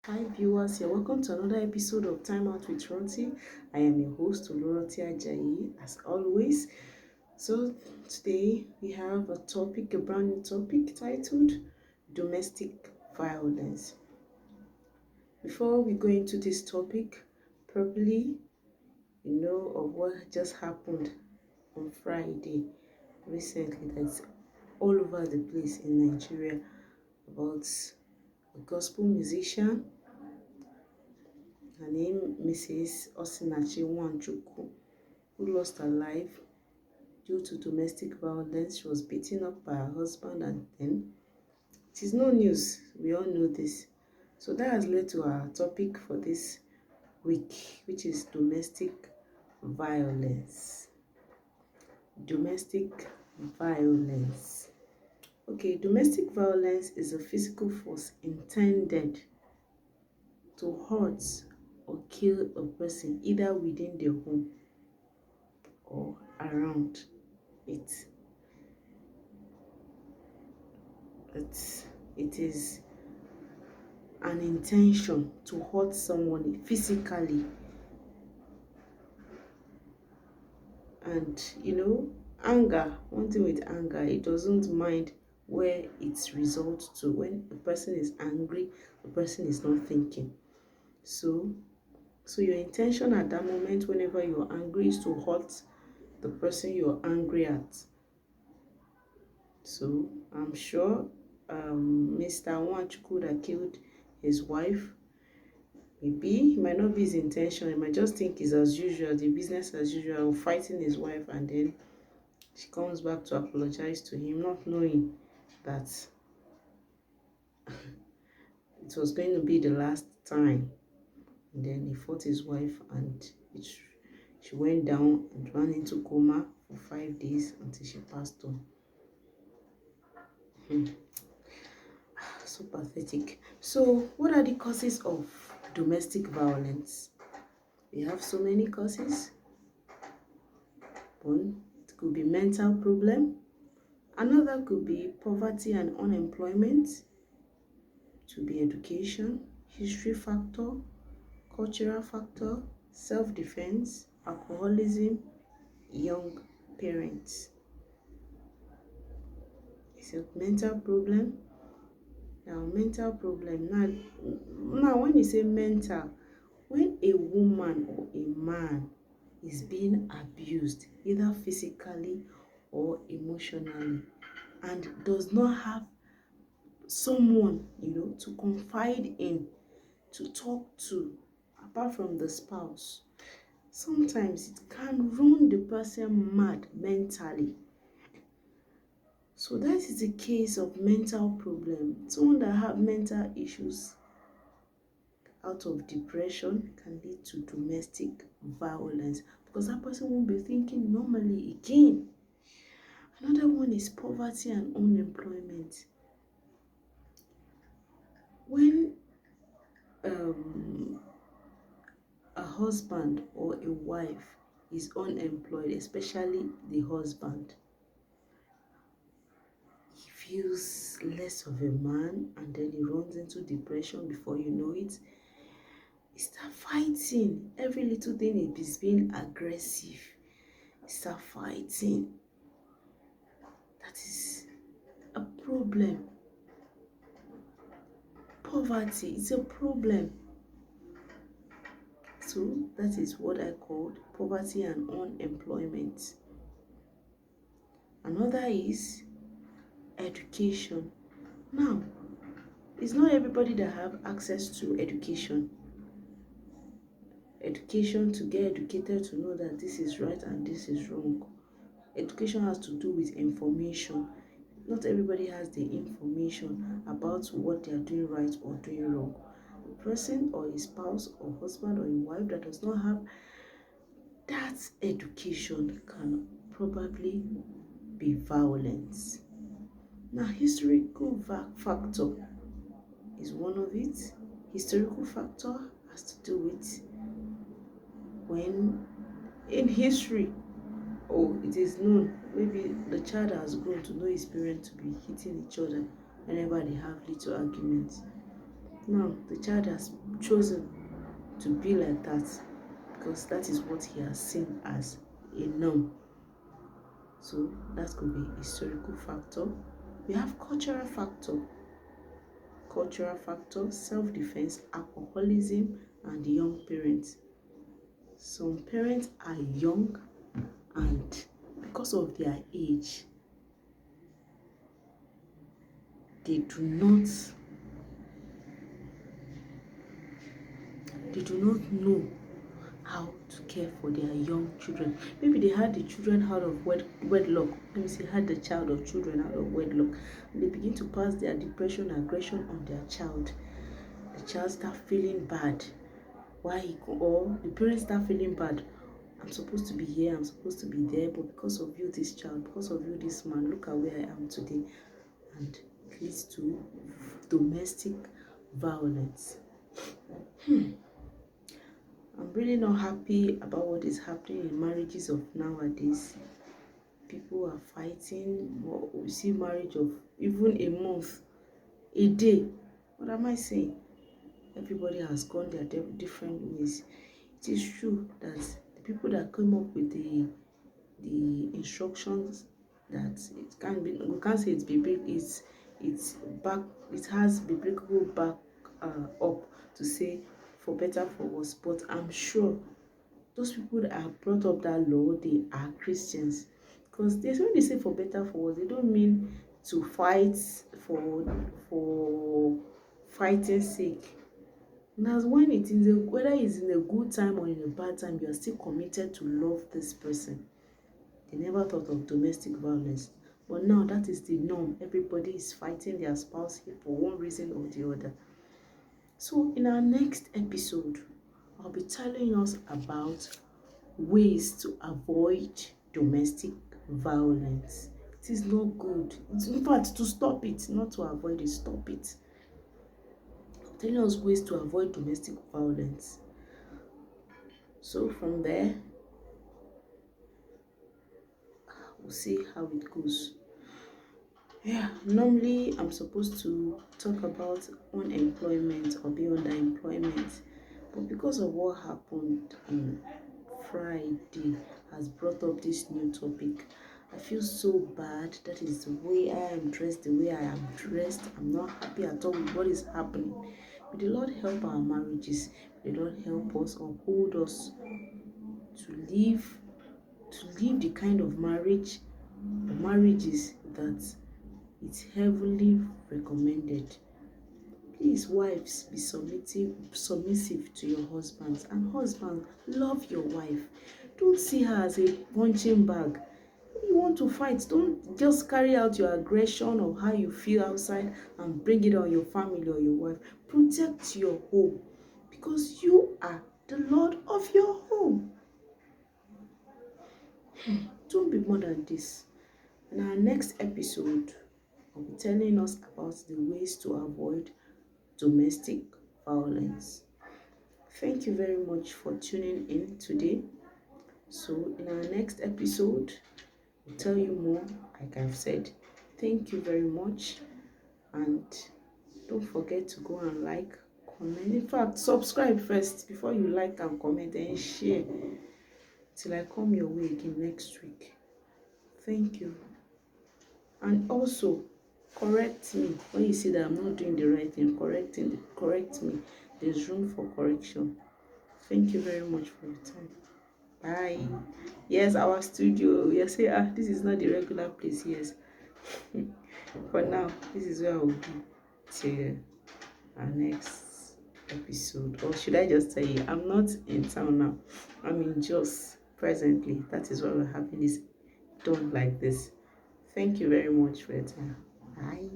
Hi viewers, you're welcome to another episode of Time Out with Ronti. I am your host Oloroti Ajayi as always. So today we have a brand new topic titled Domestic Violence. Before we go into this topic properly, of what just happened on Friday recently that's all over the place in Nigeria about a gospel musician. Her name Mrs. Osinachi Wanchuku, who lost her life due to domestic violence. She was beaten up by her husband, and then it is no news. We all know this. So that has led to our topic for this week, which is domestic violence. Domestic violence. Okay, domestic violence is a physical force intended to hurt or kill a person either within their home or around it. It is an intention to hurt someone physically. And anger, one thing with anger, it doesn't mind where it results to. When a person is angry, the person is not thinking. So your intention at that moment, whenever you're angry, is to hurt the person you're angry at. So I'm sure Mr. Nwachukwu that killed his wife, maybe it might not be his intention. He might just think it's as usual, the business as usual, fighting his wife, and then she comes back to apologize to him, not knowing that it was going to be the last time. And then he fought his wife, and she went down and ran into coma for 5 days until she passed on. So pathetic. So what are the causes of domestic violence? We have so many causes. One, it could be mental problem. Another could be poverty and unemployment. It could be education, history factor, cultural factor, self-defense, alcoholism, young parents. It's a mental problem. Mental problem. Now when you say mental, when a woman or a man is being abused, either physically or emotionally, and does not have someone, to confide in, to talk to, apart from the spouse, sometimes it can run the person mad mentally. So that is the case of mental problem. Someone that have mental issues out of depression can lead to domestic violence because that person won't be thinking normally again. Another one is poverty and unemployment. When a husband or a wife is unemployed, especially the husband, he feels less of a man, and then he runs into depression. Before you know it, he start fighting. Every little thing is being aggressive. He start fighting. That is a problem. Poverty is a problem. So that is what I called poverty and unemployment. Another is education. Now, it's not everybody that have access to education. Education, to get educated, to know that this is right and this is wrong. Education has to do with information. Not everybody has the information about what they are doing right or doing wrong. A person or a spouse or husband or a wife that does not have that education can probably be violence. Now, historical factor is one of it. Historical factor has to do with when in history, it is known, maybe the child has grown to know his parents to be hitting each other whenever they have little arguments. Now the child has chosen to be like that because that is what he has seen as a norm. So that could be historical factor. We have cultural factor, self-defense, alcoholism, and young parents. Some parents are young, and because of their age, they do not know how to care for their young children. Maybe they had the children out of wedlock. Let me say, had the child or children out of wedlock, and they begin to pass their depression, aggression on their child. The child start feeling bad. Or the parents start feeling bad. I'm supposed to be here, I'm supposed to be there, but because of you, this child, because of you, this man, look at where I am today. And it leads to domestic violence. I'm really not happy about what is happening in marriages of nowadays. People are fighting. We see marriage of even a month, a day. What am I saying? Everybody has gone their different ways. It is true that the people that came up with the instructions, that it can be, we can't say it's biblical, it's back, it has biblical back up to say for better for worse. But I'm sure those people that have brought up that law, they are Christians, because they, when they say for better for worse, they don't mean to fight for fighting sake. And that's when it is whether it's in a good time or in a bad time, you are still committed to love this person. They never thought of domestic violence. But now that is the norm. Everybody is fighting their spouse for one reason or the other. So in our next episode, I'll be telling us about ways to avoid domestic violence. It is not good. It's, in fact, to stop it, not to avoid it, stop it. I'm telling us ways to avoid domestic violence. So from there, we'll see how it goes. Yeah, normally I'm supposed to talk about unemployment or be underemployment, but because of what happened on Friday has brought up this new topic. I feel so bad. That is the way I am dressed, the way I am dressed. I'm not happy at all with what is happening. May the Lord help our marriages. May the Lord help us, uphold us to live the kind of marriages that it's heavily recommended. Please, wives, be submissive to your husbands, and husbands, love your wife. Don't see her as a punching bag. If you want to fight, don't just carry out your aggression or how you feel outside and bring it on your family or your wife. Protect your home, because you are the Lord of your home. Don't be more than this. In our next episode, I'll be telling us about the ways to avoid domestic violence. Thank you very much for tuning in today. So in our next episode, we'll tell you more, like I've said. Thank you very much, and don't forget to go and like, comment. In fact, subscribe first before you like and comment, and share till I come your way again next week. Thank you. And also, correct me when you see that I'm not doing the right thing. Correct me. There's room for correction. Thank you very much for your time. Bye. Yes, our studio. Yes, this is not the regular place. Yes. For now, this is where I will be till our next episode. Or should I just tell you, I'm not in town now. I'm in Jos presently. That is why we're having this done like this. Thank you very much for your time. Bye.